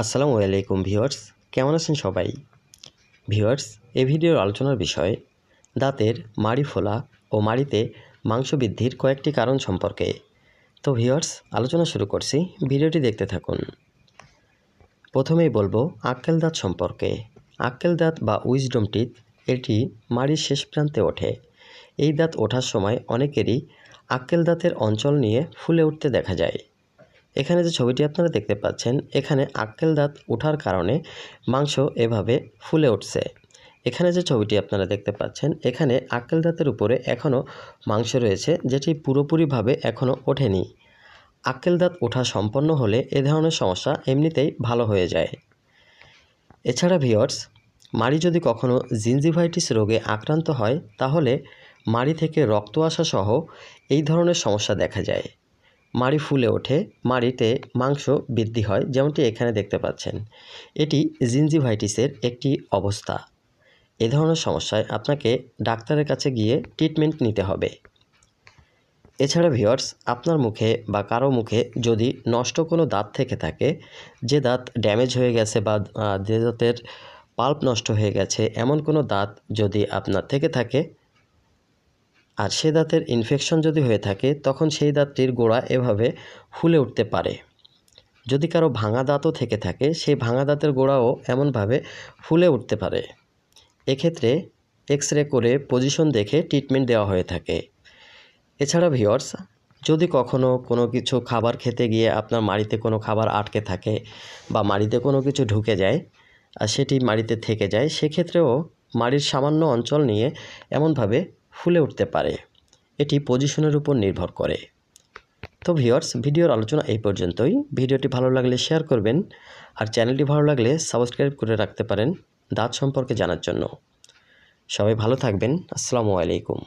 আসসালামু আলাইকুম ভিউয়ার্স, কেমন আছেন সবাই? ভিউয়ার্স, এই ভিডিওর আলোচনার বিষয় দাঁতের মাড়ি ফোলা ও মাড়িতে মাংস বৃদ্ধির কয়েকটি কারণ সম্পর্কে। তো ভিউয়ার্স, আলোচনা শুরু করছি, ভিডিওটি দেখতে থাকুন। প্রথমেই বলবো আক্কেল দাঁত সম্পর্কে। আক্কেল দাঁত বা উইজডম টিথ এটি মাড়ির শেষ প্রান্তে ওঠে। এই দাঁত ওঠার সময় অনেকেরই আক্কেল দাঁতের অঞ্চল নিয়ে ফুলে উঠতে দেখা যায়। এখানে যে ছবিটি আপনারা দেখতে পাচ্ছেন, এখানে আক্কেল দাঁত ওঠার কারণে মাংস এভাবে ফুলে উঠছে। এখানে যে ছবিটি আপনারা দেখতে পাচ্ছেন, এখানে আক্কেল দাঁতের উপরে এখনও মাংস রয়েছে, যেটি পুরোপুরিভাবে এখনও ওঠেনি। আক্কেল দাঁত ওঠা সম্পন্ন হলে এ ধরনের সমস্যা এমনিতেই ভালো হয়ে যায়। এছাড়া ভিউয়ার্স, মাড়ি যদি কখনও জিঞ্জিভাইটিস রোগে আক্রান্ত হয়, তাহলে মাড়ি থেকে রক্ত আসা সহ এই ধরনের সমস্যা দেখা যায়। মাড়ি ফুলে ওঠে, মাড়িতে মাংস বৃদ্ধি হয়, যেমনটি এখানে দেখতে পাচ্ছেন। এটি জিঞ্জিভাইটিসের একটি অবস্থা। এ ধরনের সমস্যায় আপনাকে ডাক্তারের কাছে গিয়ে ট্রিটমেন্ট নিতে হবে। এছাড়া ভিউয়ার্স, আপনার মুখে বা কারো মুখে যদি নষ্ট কোনো দাঁত থেকে থাকে, যে দাঁত ড্যামেজ হয়ে গেছে বা যে দাঁতের পাল্প নষ্ট হয়ে গেছে, এমন কোনো দাঁত যদি আপনার থেকে থাকে আর সে দাঁতের ইনফেকশন যদি হয়ে থাকে, তখন সেই দাঁতটির গোড়া এভাবে ফুলে উঠতে পারে। যদি কারো ভাঙা দাঁতও থেকে থাকে, সেই ভাঙা দাঁতের গোড়াও এমনভাবে ফুলে উঠতে পারে। এক্ষেত্রে এক্স রে করে পজিশন দেখে ট্রিটমেন্ট দেওয়া হয়ে থাকে। এছাড়া ভিউয়ার্স, যদি কখনও কোনো কিছু খাবার খেতে গিয়ে আপনার মাড়িতে কোনো খাবার আটকে থাকে বা মাড়িতে কোনো কিছু ঢুকে যায় আর সেটি মাড়িতে থেকে যায়, সেক্ষেত্রেও মাড়ির সামান্য অঞ্চল নিয়ে এমনভাবে ফুলে উঠতে পারে। এটি পজিশনের উপর নির্ভর করে। তো ভিউয়ার্স, ভিডিওর আলোচনা এই পর্যন্তই। ভিডিওটি ভালো লাগলে শেয়ার করবেন, আর চ্যানেলটি ভালো লাগলে সাবস্ক্রাইব করে রাখতে পারেন দাঁত সম্পর্কে জানার জন্য। সবাই ভালো থাকবেন। আসসালামু আলাইকুম।